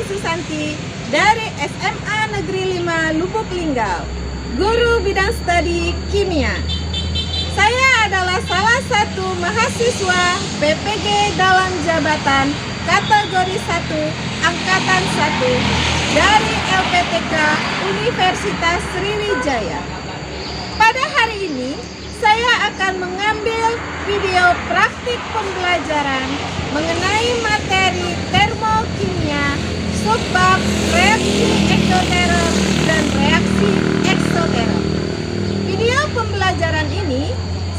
Susanti dari SMA Negeri 5 Lubuk Linggau, guru bidang studi kimia. Saya adalah salah satu mahasiswa PPG dalam jabatan kategori 1 Angkatan 1 dari LPTK Universitas Sriwijaya. Pada hari ini, saya akan mengambil video praktik pembelajaran mengenai materi termokimia, subbab reaksi eksoterm dan reaksi eksoterm. Video pembelajaran ini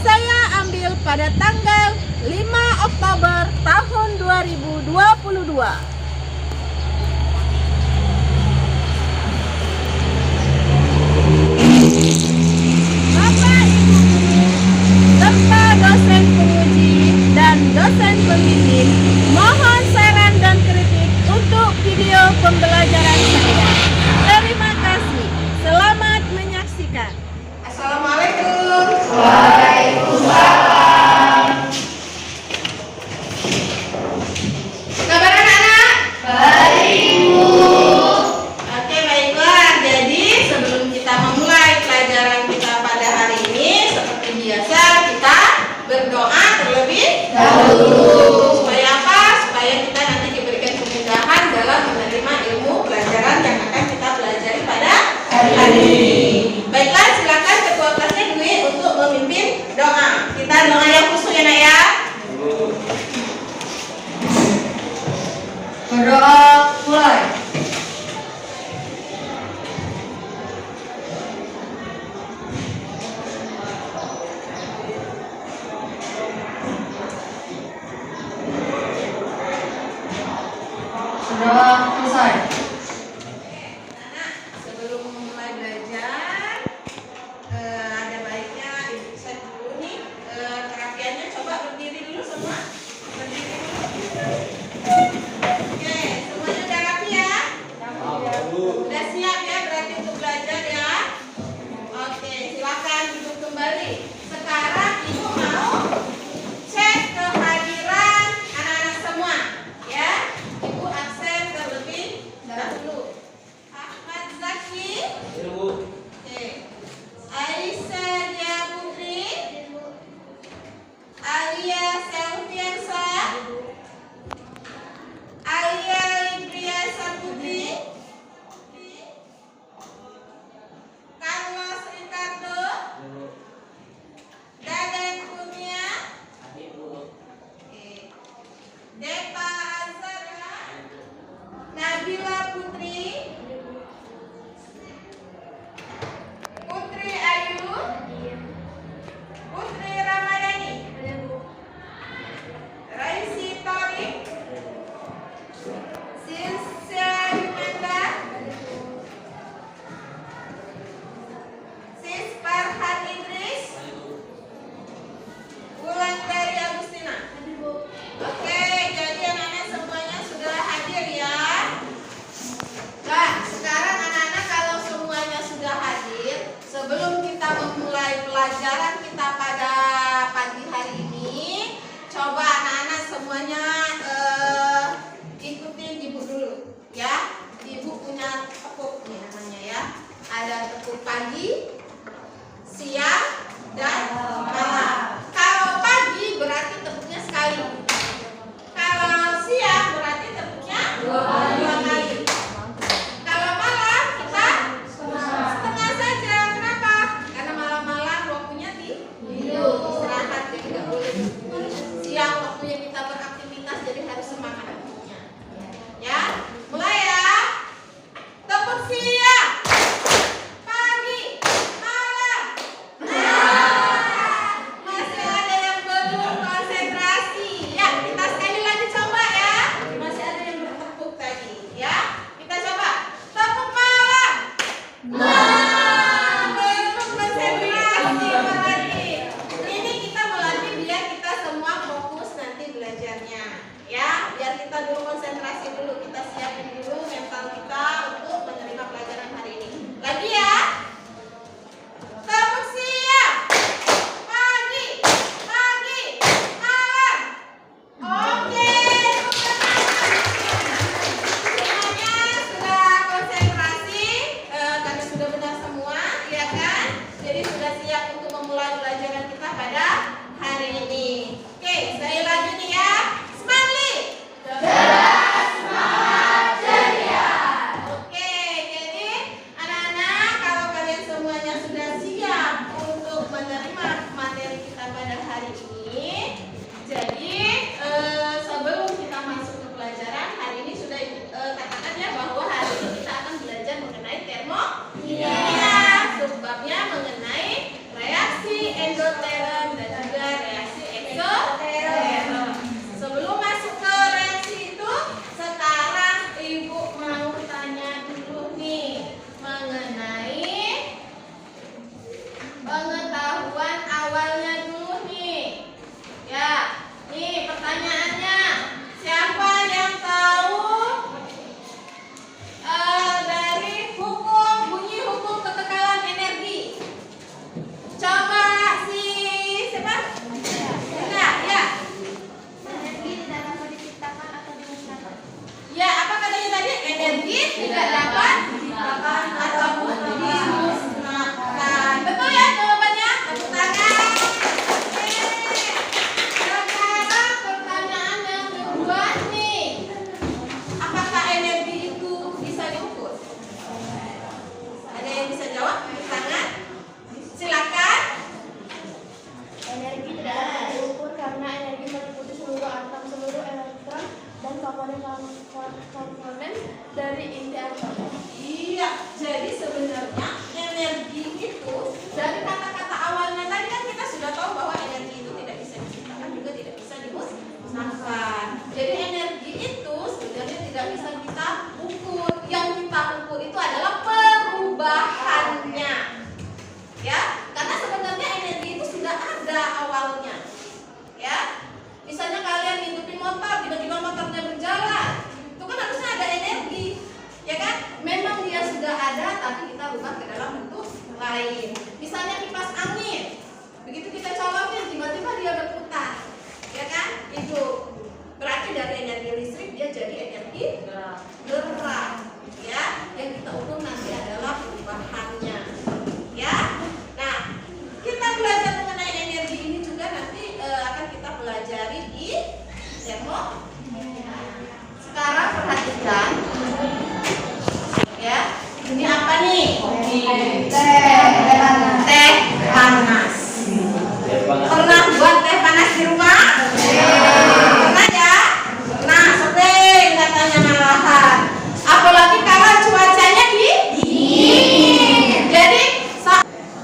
saya ambil pada tanggal 5 Oktober tahun 2022. Bapak, Ibu guru, serta dosen penguji dan dosen pembimbing, mohon saran dan kritik untuk video pembelajaran saya. Terima kasih. Selamat menyaksikan. Assalamualaikum. Waalaikumsalam. Kabar anak-anak? Baik, Bu. Oke, baiklah. Jadi sebelum kita memulai pelajaran kita pada hari ini, seperti biasa kita berdoa terlebih dahulu. Supaya apa? Supaya kita nanti diberikan kemudahan dalam menerima ilmu pelajaran yang akan kita pelajari pada hari ini. Baiklah, silakan ketua kelasnya Dwi untuk memimpin doa. Kita doa yang khusus ya, Nak ya. Berdoa mulai. Berdoa selesai. Anak, sebelum memulai belajar, ada baiknya ibu set dulu nih terapiannya. Coba berdiri dulu semua. Berdiri dulu. Oke, semuanya udah rapi ya? Udah siap ya berarti untuk belajar ya? Oke, silakan duduk kembali. Sekarang ibu mau cek kehadiran anak-anak semua, ya. Ibu absen terlebih dahulu. Ahmad Zaki. Oke. Aisyah Dia Putri. Alia Selviansa. Alia Ibria Saputri. Carlos Ricardo. Daden Kurnia. Oke. Depa Azara. Nabila Putri. Putri Ayu. Putri Ramadhani. Raisi Torik. Silsia Yumenda. Sis Farhan Idris. Wulandari Agustina. Oke, jadi anak-anak semuanya sudah hadir ya. Nah, sekarang anak-anak kalau semuanya sudah hadir, sebelum kita memulai pelajaran kita pada pagi hari ini, coba anak-anak semuanya ikutin ibu dulu ya. Ibu punya tepuk nih namanya ya. Ada tepuk pagi, siang, dan malam. Kalau pagi berarti tepuknya sekali. Kalau siang berarti tepuknya dua kali. Kalau malam kita setengah saja. Kenapa? Karena malam-malam waktunya endoteron dan juga reaksi eksoteron. Sebelum masuk ke reaksi itu, sekarang Ibu mau tanya dulu nih mengenai pengetahuan awalnya dulu nih. Ya, nih pertanyaannya. Siapa yang tahu dari bunyi hukum kekekalan energi? Coba siapa? Enggak, ya. Energi tidak dapat diciptakan atau dimusnahkan. Ya, apa katanya tadi? Energi tidak dapat diciptakan ataupun dimusnahkan. Betul ya jawabannya? Tepuk tangan. Oke. Sekarang pertanyaan yang kedua nih. Apakah energi itu bisa diukur? Ada yang bisa jawab? Tepuk tangan. Silakan. Energi tidak dapat diukur karena energi meliputi seluruh atom, seluruh elektron, dan komponen dari inti atom. Iya, jadi sebenarnya energi itu dari kata-kata awalnya tadi kan kita sudah tahu bahwa energi itu tidak bisa diciptakan juga tidak bisa dimusnahkan. Jadi energi itu sebenarnya tidak bisa kita ukur. Yang kita ukur itu adalah perubahannya. Ya, karena sebenarnya energi itu sudah ada awalnya. Ya, misalnya kalian hidupin motor, tiba-tiba motornya berjalan, itu kan harusnya ada energi, ya kan? Memang dia sudah ada, tapi kita rubah ke dalam bentuk lain. Misalnya kipas angin, begitu kita colokin, tiba-tiba dia berputar, ya kan? Itu berarti dari energi listrik dia jadi energi gerak, ya. Yang kita ukur nanti adalah perubahannya, ya. Nah, kita belajar mengenai energi ini juga nanti akan kita pelajari di demo. Sekarang perhatikan, ya. Ini apa nih? Teh panas. Pernah buat teh panas di rumah? Pernah ya? Nah, sering katanya malahan. Apalagi kalau cuacanya dingin. Jadi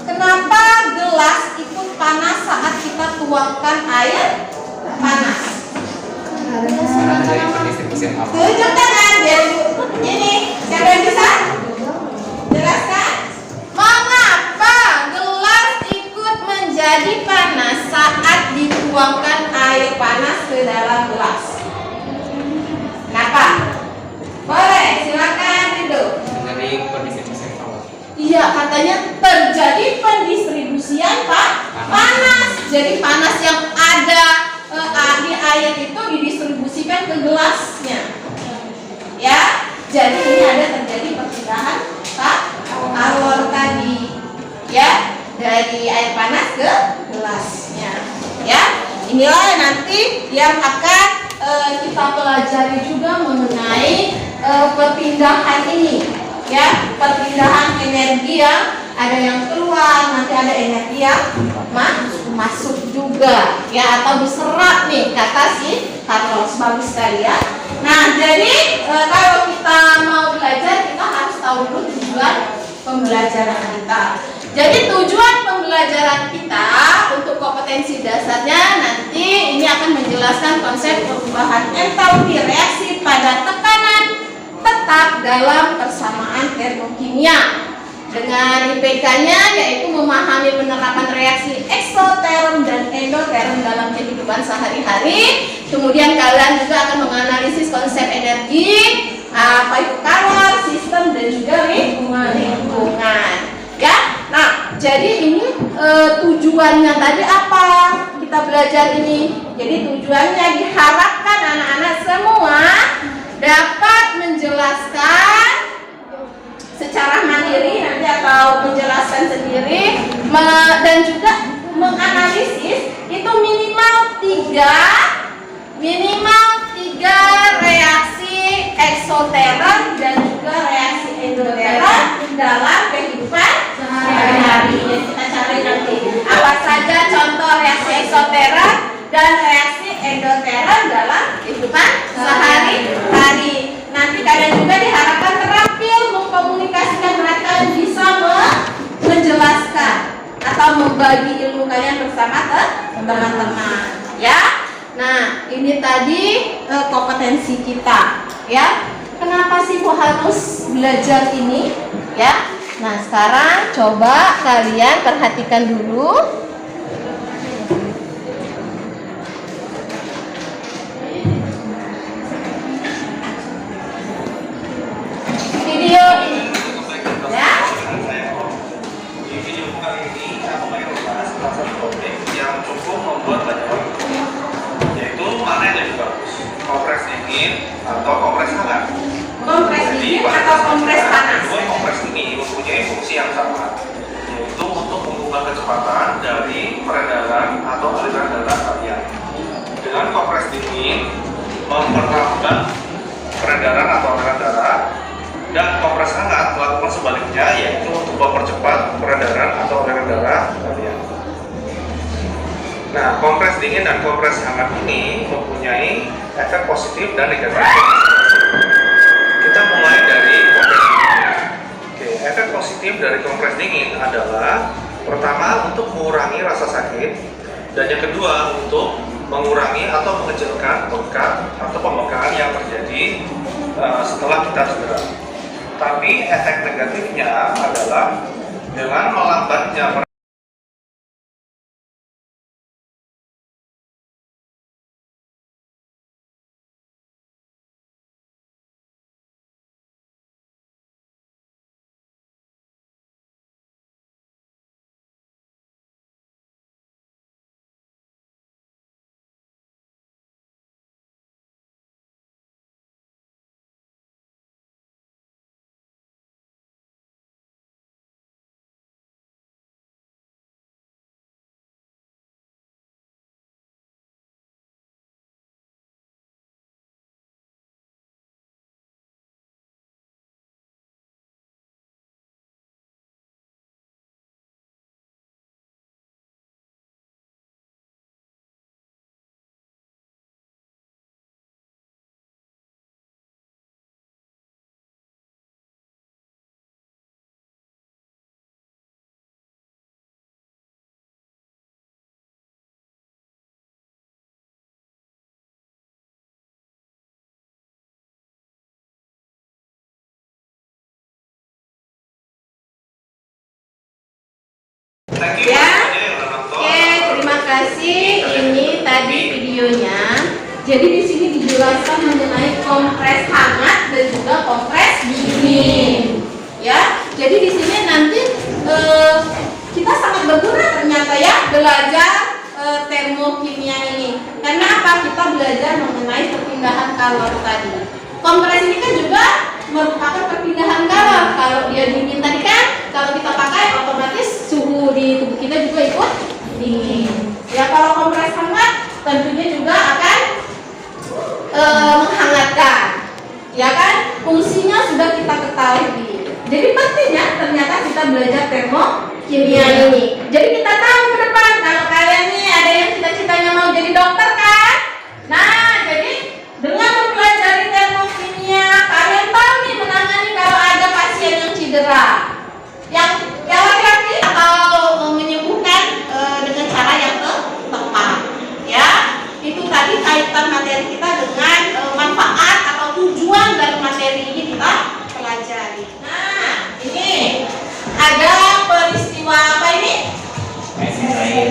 kenapa gelas ikut panas saat kita tuangkan air panas? Karena dari pendistribusian air. Tunjuk tangan biar Ibu. Ini siapa yang bisa? Jelaskan. Mengapa gelas ikut menjadi panas saat dituangkan air panas ke dalam gelas? Kenapa? Boleh, silakan Ridho. Dari pendistribusian air. Iya, katanya terjadi pendistribusian panas. Jadi panas yang ada di air itu didistribusikan ke gelasnya. Ya, jadi ini ada terjadi perpindahan alur tadi. Ya, dari air panas ke gelasnya. Ya, inilah nanti yang akan kita pelajari juga mengenai perpindahan ini. Ya, perpindahan energi yang ada yang keluar, nanti ada energi yang masuk juga, ya, atau diserap nih kata si Carlos. Bagus sekali ya. Nah, jadi kalau kita mau belajar kita harus tahu dulu tujuan pembelajaran kita. Jadi tujuan pembelajaran kita untuk kompetensi dasarnya nanti ini akan menjelaskan konsep perubahan entalpi reaksi pada tekanan tetap dalam persamaan termokimia. Dengan IPK-nya yaitu memahami penerapan reaksi eksoteron dan endoteron dalam kehidupan sehari-hari. Kemudian kalian juga akan menganalisis konsep energi, apa itu kalor, sistem dan juga lingkungan. Ya, nah jadi ini tujuannya tadi apa? Kita belajar ini. Jadi tujuannya diharapkan anak-anak semua dapat menjelaskan secara mandiri nanti atau menjelaskan sendiri dan juga menganalisis itu minimal tiga reaksi eksoteron dan juga reaksi endoteron dalam kehidupan sehari-hari. Jadi kita cari nanti apa saja contoh reaksi eksoteron dan reaksi endoteron dalam kehidupan sehari-hari. Nanti kalian juga diharapkan terampil mengkomunikasikan, mereka bisa menjelaskan atau membagi ilmu kalian bersama teman-teman, ya. Nah, ini tadi kompetensi kita, ya. Kenapa sih kok harus belajar ini, ya? Nah, sekarang coba kalian perhatikan dulu. Video ini, ya. Di video kali ini aku ingin membahas salah satu topik yang cukup membuat banyak orang bingung, yaitu mana yang lebih bagus, kompres dingin atau kompres hangat. Kompres dingin atau kompres panas? Kompres ini mempunyai fungsi yang sama, yaitu untuk mengubah kecepatan dari peredaran atau aliran darah kalian. Dengan kompres dingin memperlambat peredaran atau aliran darah, dan kompres hangat melakukan sebaliknya, yaitu untuk mempercepat peredaran atau aliran darah kalian. Nah, kompres dingin dan kompres hangat ini mempunyai efek positif dan negatif. Kita mulai dari kompres dingin. Oke, efek positif dari kompres dingin adalah pertama untuk mengurangi rasa sakit, dan yang kedua untuk mengurangi atau mengecilkan bengkak atau pembengkakan yang terjadi setelah kita cedera. Tapi efek negatifnya adalah dengan melambatnya Ya. Oke, terima kasih. Ini tadi videonya. Jadi di sini dijelaskan mengenai kompres hangat dan juga kompres dingin. Ya. Jadi di sini nanti kita sangat berguna ternyata ya belajar termokimia ini. Karena apa? Kita belajar mengenai perpindahan kalor tadi. Kompres ini kan juga merupakan perpindahan kalor. Kalau dia dingin tadi kan, kalau kita pakai otomatis suhu di tubuh kita juga ikut dingin. Ya, kalau kompres hangat tentunya juga akan menghangatkan. Ya kan? Fungsinya sudah kita ketahui. Jadi pentingnya ternyata kita belajar termokimia ini. Jadi kita tahu ke depan kalau kalian nih ada yang cita-citanya mau jadi dokter kan? Nah, jadi dengan mempelajari termokimia kalian tahu nih menangani kalau ada pasien yang cedera. Yang laki-laki atau menyembuhkan dengan cara yang tepat. Ya, itu tadi kaitan materi kita dengan manfaat atau tujuan dari materi ini kita pelajari. Nah, ini ada peristiwa apa ini? Es cair.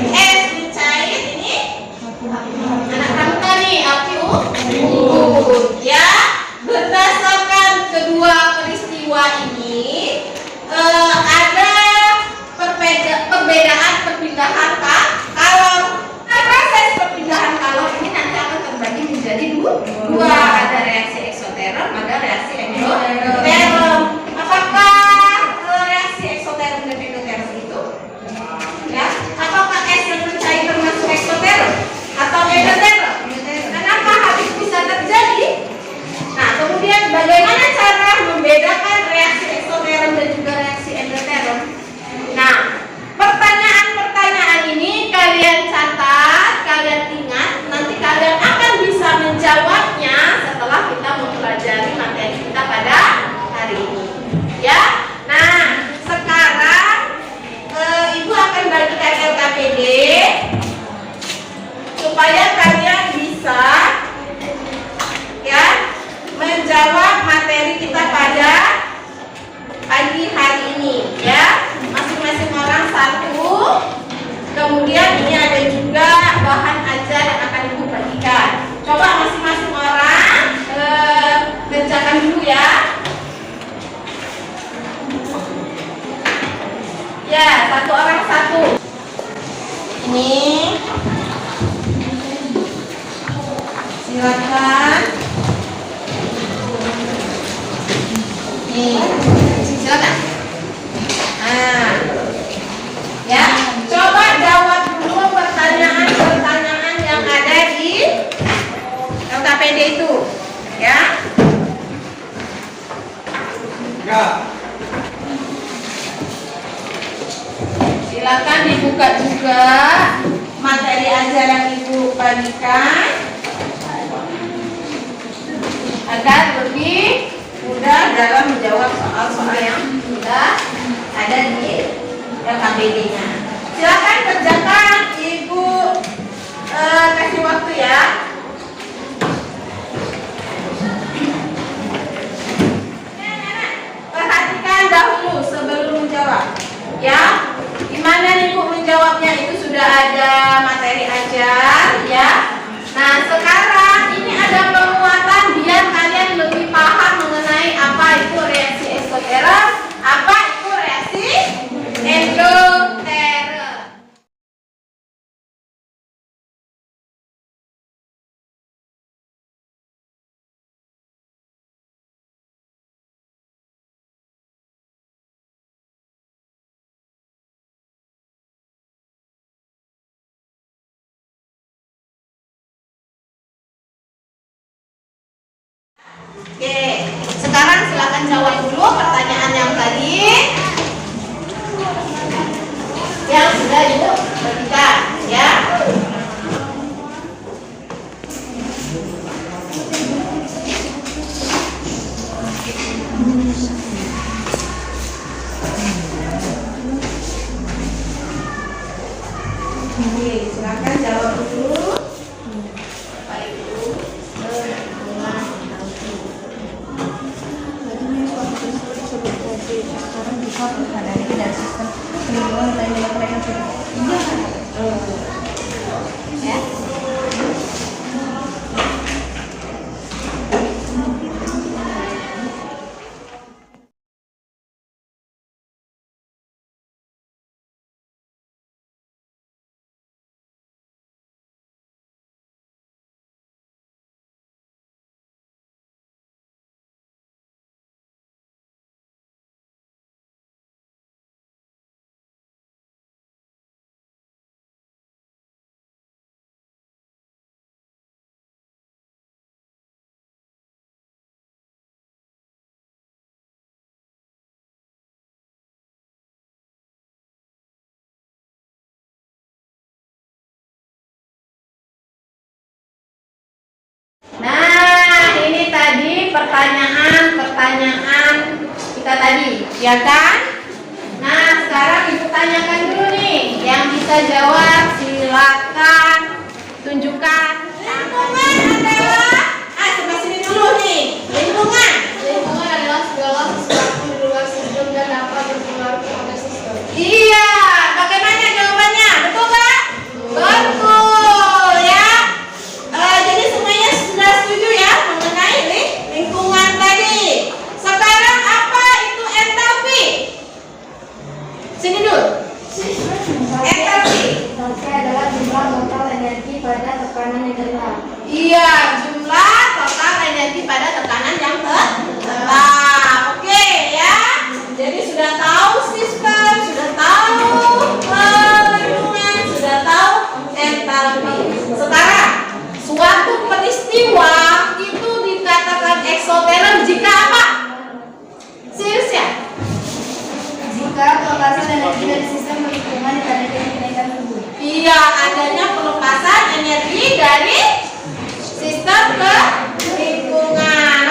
Nih, silakan. Nih, silakan. Nah, ya, coba jawab dulu pertanyaan-pertanyaan yang ada di LKPD itu, ya. Silakan dibuka juga materi ajar yang Ibu bagikan agar lebih mudah dalam menjawab soal-soal yang sudah ada di LKPD-nya. Silakan kerjakan, Ibu kasih waktu ya. Perhatikan dahulu sebelum menjawab, ya. Gimana nih Bu menjawabnya? Itu sudah ada materi ajar, ya. Nah, sekarang ini ada penguatan biar kalian lebih paham mengenai apa itu reaksi eksoterm, apa itu reaksi endoterm. Oke, sekarang silakan jawab dulu pertanyaan yang tadi yang sudah Ibu bagikan, ya. Oke, silakan jawab dulu. Bapak Ibu. Sekarang bisa ada dari sistem perlindungan lainnya mereka sudah. Ya. Nah, ini tadi pertanyaan kita tadi, ya kan? Nah, sekarang Ibu tanyakan dulu nih, yang bisa jawab silakan tunjukkan. Lingkungan adalah, sebelah sini dulu nih. Lingkungan adalah segala sesuatu di luar sistem dan dapat berpengaruh pada sistem. Iya, bagaimana jawabannya? Betul Pak? Betul ya. Jadi semuanya sudah setuju ya mengenai lingkungan tadi. Sekarang apa itu entalpi? Sini dulu. Entalpi. Entalpi adalah jumlah total energi pada tekanan yang rendah. Iya, jumlah total energi pada tekanan yang tetap. Oke ya. Jadi sudah tahu sistem, sudah tahu lingkungan, sudah tahu entalpi. Sekarang suatu peristiwa itu dikatakan eksoterm jika apa? Serius ya? Jika pelepasan energi dari sistem lingkungan ditandai kenaikan suhu. Iya, adanya pelepasan energi dari sistem ke lingkungan.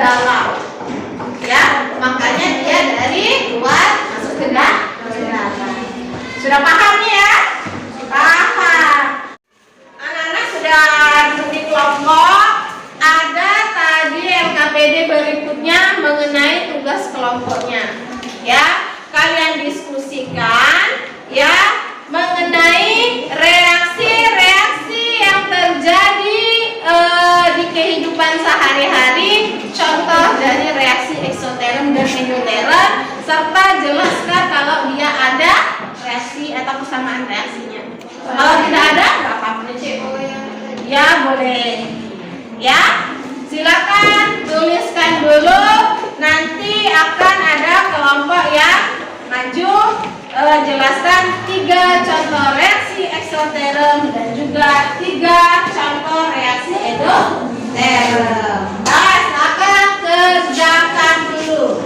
dalam. Ya, makanya dia dari luar masuk ke dalam. Sudah paham nih ya? Paham. Anak-anak sudah di kelompok. Ada tadi LKPD berikutnya mengenai tugas kelompoknya. Ya, kalian diskusikan ya mengenai reaksi-reaksi yang terjadi di kehidupan sehari-hari. Contoh dari reaksi eksoterm dan endoterm, serta jelaskan kalau dia ada reaksi atau kesamaan reaksinya. Kalau tidak ada, nggak apa-apa. Ya boleh. Ya, silakan tuliskan dulu. Nanti akan ada kelompok yang maju. Jelaskan 3 contoh reaksi eksoterm dan juga 3 contoh reaksi endoterm. Silakan kerjakan dulu.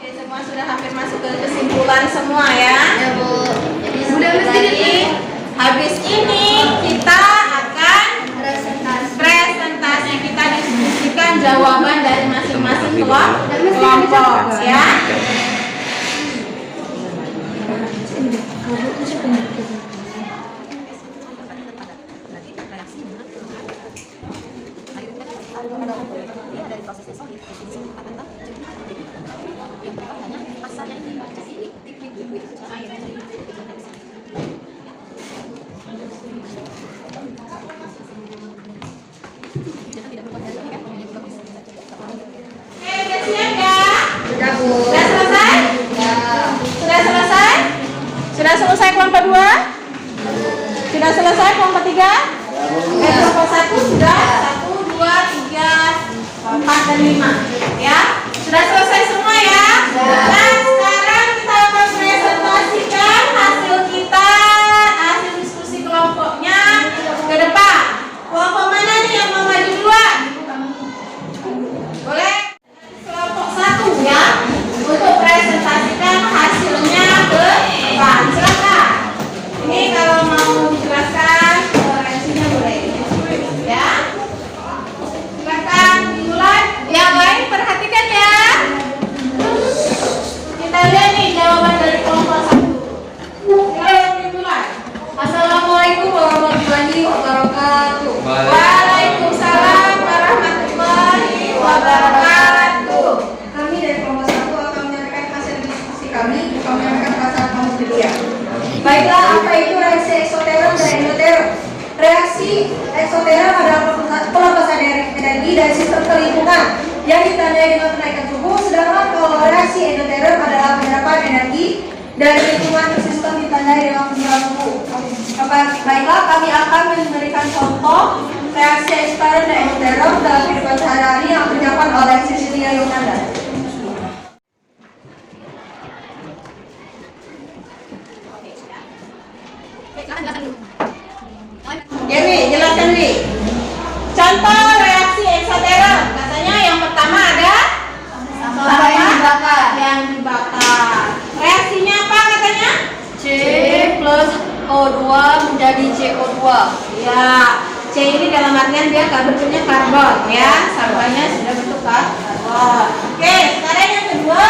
Oke, semua sudah hampir masuk ke kesimpulan semua ya. Ya Bu. Jadi Sudah mesti jadi habis ini kita akan presentasi, kita diskusikan jawaban dari masing-masing kelompok ya. Oke, udah siap ya? sudah Bu. Sudah selesai? Ya. Sudah selesai? Sudah selesai kelompok 2? Sudah selesai kelompok 3? Kelompok 1 sudah? 1, 2, 3, 4, dan 5 ya? Sudah selesai semua ya? Nah, sekarang kita akan presentasikan hasil kita, hasil diskusi kelompoknya ke depan. Kelompok mana nih yang mau maju duluan? Boleh? Kelompok 1 ya, untuk presentasikan hasilnya ke depan. Silakan. Ini kalau mau dijelaskan reaksinya boleh ya. Silakan dimulai. Yang lain perhatikan ya. Kita lihat nih jawaban dari kelompok 1. Silakan dimulai. Assalamualaikum warahmatullahi wabarakatuh. Waalaikumsalam warahmatullahi wabarakatuh. Kami dari kelompok 1 akan menyampaikan hasil diskusi kami menyampaikan perasaan kamu kedua. Baiklah, apa itu reaksi eksoterm dan endoterm? Reaksi eksoterm adalah pelepasan energi dari sistem lingkungan yang ditandai dengan kenaikan suhu, sedangkan kalau reaksi endoterm adalah penyerapan energi dari lingkungan ke sistem ditandai dengan penurunan suhu. Baiklah, kami akan memberikan contoh reaksi eksoterm dan endoterm dalam kehidupan sehari-hari yang dikerjakan oleh Cecilia Yonanda. Dewi, jelaskan Dewi. Contoh reaksi eksoterm. Katanya yang pertama ada Sampah yang dibakar. Ya, Ya, C ini dalam artian dia bentuknya karbon ya, sampahnya sudah bentuk karbon. Oke, sekarang yang kedua,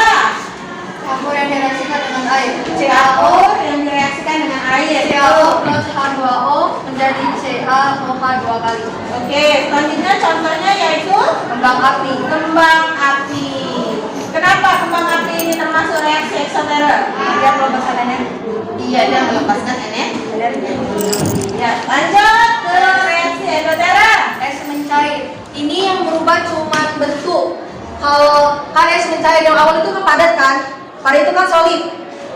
Campur yang direaksikan dengan air. campur yang direaksikan dengan air. CaO plus H2O menjadi CaOH 2 kali. Oke, selanjutnya contohnya yaitu Kembang api. kembang api. Kenapa kembang api ini termasuk reaksi eksoterm? Dia melepaskan energi. Iya, dia melepaskan energi. Ya, lanjut ke reaksi endoterm. Es mencair. Ini yang berubah cuma bentuk. Kalau kan es mencair yang awal itu kan padat kan? Padat itu kan solid.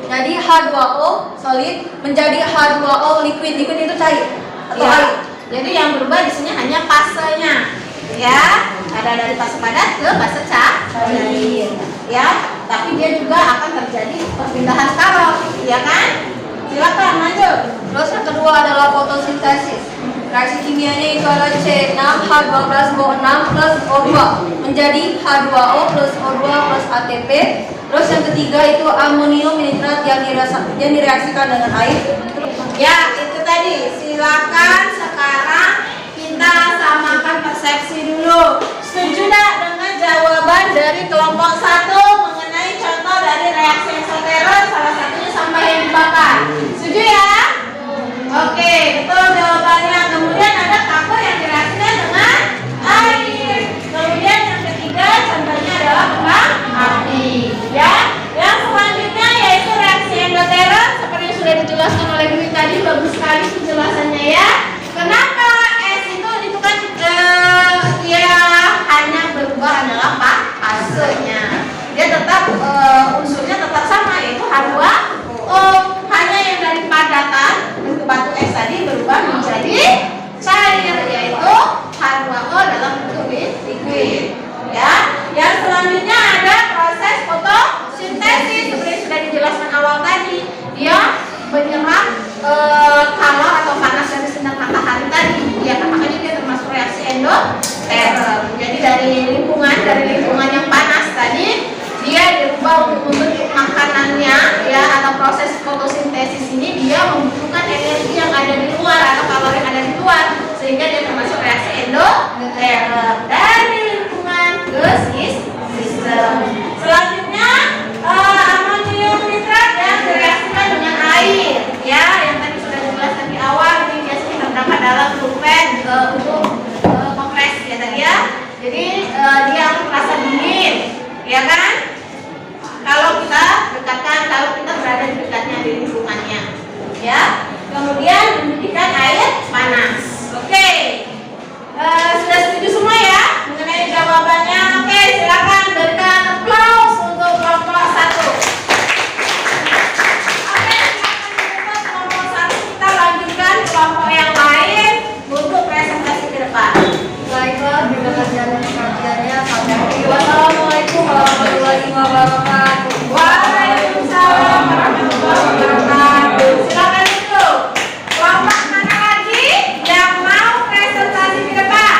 Jadi H2O solid menjadi H2O liquid. Liquid itu cair atau Ya. air. Jadi yang berubah di sini hanya fasenya. Ya, ada dari fase padat ke fase cair. Ya, tapi dia juga akan terjadi perpindahan karot, ya kan? Silakan lanjut. Terus yang kedua adalah fotosintesis. Reaksi kimianya itu adalah C6H12O6 plus O2 menjadi H2O plus O2 plus ATP. Terus yang ketiga itu amonium nitrat yang direaksikan dengan air. Ya, itu tadi. Silakan sekarang kita samakan persepsi dulu. Setuju tak dengan jawaban dari kelompok 1 mengenai contoh dari reaksi eksoterm, salah satunya sampah yang dibakar? Setuju ya? Oke, betul jawabannya. Kemudian ada kapur yang direaksikan dengan air. Kemudian yang ketiga contohnya adalah kembang api. Ya, yang selanjutnya yaitu reaksi endoterm seperti yang sudah dijelaskan oleh Dwi tadi, bagus sekali penjelasannya ya. Kenapa es itu kan dia hanya berubah adalah fasenya. Dia tetap unsurnya tetap sama yaitu H2O. Hanya yang dari padatan bentuk batu es tadi berubah menjadi cair yaitu H2O dalam bentuk liquid. Ya, yang selanjutnya ada proses fotosintesis seperti yang sudah dijelaskan awal tadi. Dia menyerap kalor atau panas dari sinar matahari tadi. Ya, makanya dia termasuk reaksi endoterm. Jadi dari lingkungan yang panas tadi dia dirubah untuk membentuk makanannya ya, atau proses fotosintesis ini dia membutuhkan energi yang ada di luar atau kalori yang ada di luar sehingga dia termasuk reaksi endoterm dari lingkungan ke sistem. Selanjutnya amonium nitrat yang direaksikan dengan air ya, yang tadi sudah dijelaskan di awal. Ini biasanya terdapat dalam pulpen untuk kompres ya tadi ya. Jadi dia akan terasa dingin ya kan, kalau kita dekatkan, kalau kita berada di dekatnya di lingkungannya ya. Kemudian mendidihkan air panas. Oke, sudah setuju semua ya mengenai jawabannya? Oke, silakan berikan applause untuk kelompok 1. Oke, silakan kelompok 1, kita lanjutkan kelompok yang lain untuk presentasi ke depan. Baiklah, terima kasih atas perhatiannya. Wassalamualaikum warahmatullahi wabarakatuh. Waalaikumsalam warahmatullahi wabarakatuh. Silakan dulu. Kelompok mana lagi yang mau presentasi ke depan?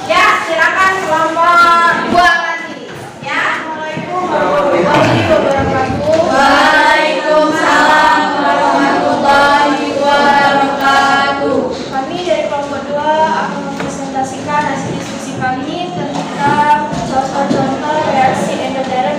Ya, silakan kelompok 2 lagi. Ya, Assalamualaikum warahmatullahi wabarakatuh. Waalaikumsalam warahmatullahi wabarakatuh. Kami dari kelompok 2 akan mempresentasikan hasil diskusi kami tentang contoh-contoh reaksi endoterm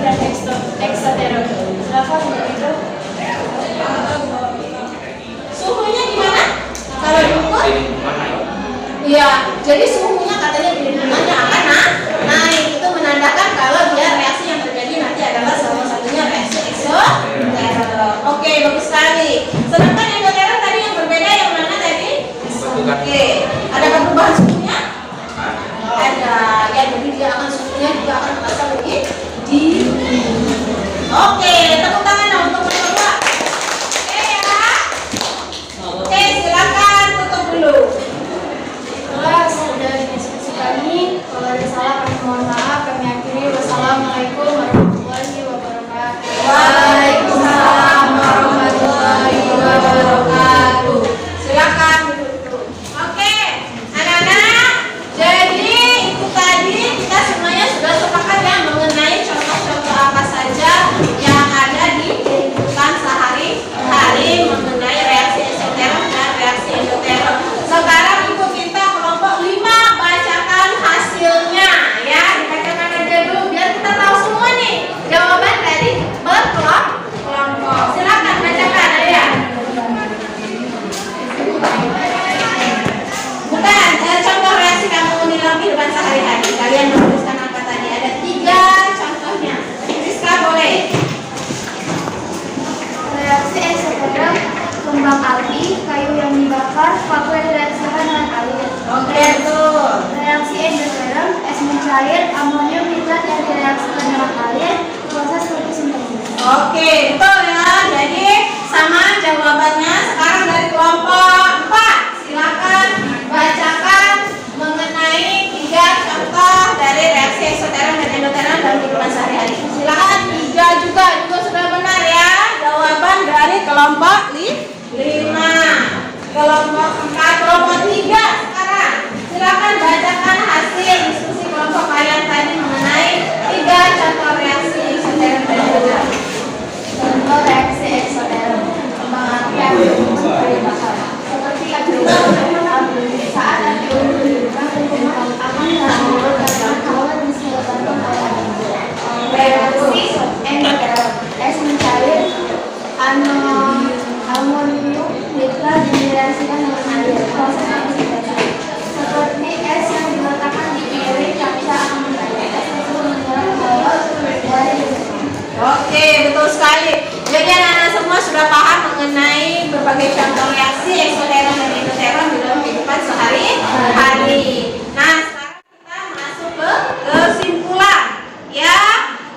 Oke, betul sekali. Jadi anak-anak semua sudah paham mengenai berbagai contoh reaksi eksoteron dan endoteron di dalam kehidupan sehari-hari. Nah, sekarang kita masuk ke kesimpulan. Ya,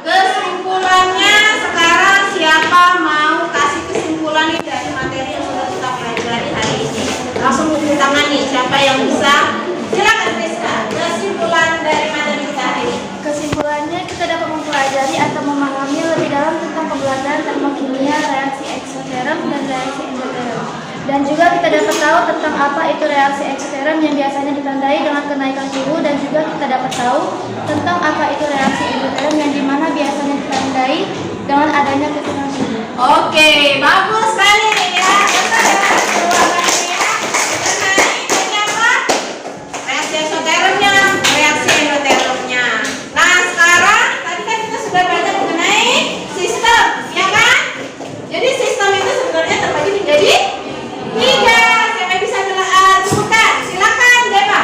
kesimpulannya sekarang siapa mau kasih kesimpulan nih dari materi yang sudah kita pelajari hari ini? Langsung buka tangan nih, siapa yang bisa? Silakan Rizka, kesimpulan dari materi kita hari ini. Kesimpulannya, kita dapat mempelajari atau memahami lebih dalam tentang pembelajaran termokimia, reaksi eksoteron dan reaksi endoteron. Dan juga kita dapat tahu tentang apa itu reaksi eksoteron yang biasanya ditandai dengan kenaikan suhu, dan juga kita dapat tahu tentang apa itu reaksi endoteron yang dimana biasanya ditandai dengan adanya keturunannya suhu. Oke, bagus sekali ya. Betul ya. Keluarganya ya. Mengenai apa? Reaksi eksoteronnya, reaksi endoteronnya. Nah, sekarang tadi kan kita sudah belajar mengenai sistem, ya kan? Jadi sistem itu sebenarnya terbagi menjadi 3. Siapa bisa sebutkan? Silakan, Deva.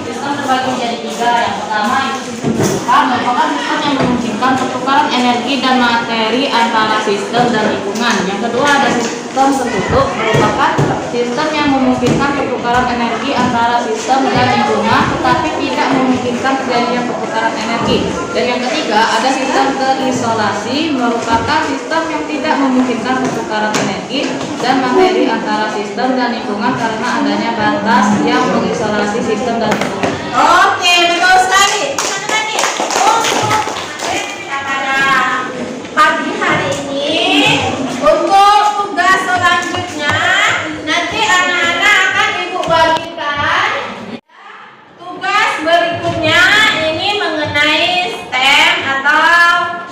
Sistem terbagi menjadi 3. Yang pertama itu sistem terbuka, merupakan sistem yang memungkinkan pertukaran energi dan materi antara sistem dan lingkungan. Yang kedua ada sistem tertutup, merupakan sistem yang memungkinkan pertukaran energi antara sistem dan lingkungan, tetapi tidak memungkinkan terjadinya pertukaran energi. Dan yang ketiga ada sistem terisolasi, merupakan sistem yang tidak memungkinkan pertukaran energi dan materi antara sistem dan lingkungan karena adanya batas yang mengisolasi sistem dan lingkungan. Oke, betul sekali. Teman-teman nih, untuk materi pada pagi hari ini, untuk tugas selanjutnya, nanti anak-anak akan ibu bagikan. Tugas berikutnya ini mengenai STEM atau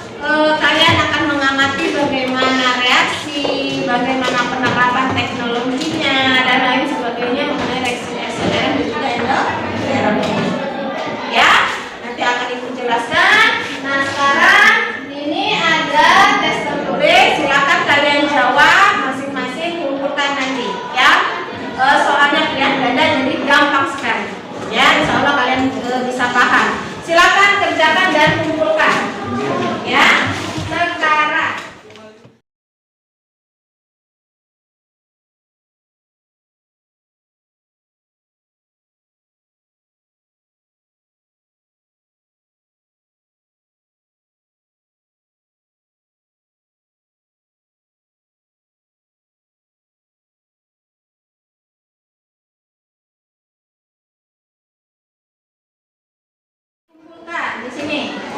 kalian akan mengamati bagaimana reaksi, bagaimana penerapan teknologinya, dan lain sebagainya mengenai reaksi eksoteron dan juga endoteron. Ya, nanti akan ibu jelaskan. Nah, sekarang ini ada tes tertulis. Silakan kalian jawab masing-masing, kumpulkan nanti. Ya, soalnya kalian ganda jadi gampang sekali. Ya, insya Allah kalian bisa paham. Silakan kerjakan dan kumpulkan. Ya, sekarang. Kumpulkan di sini.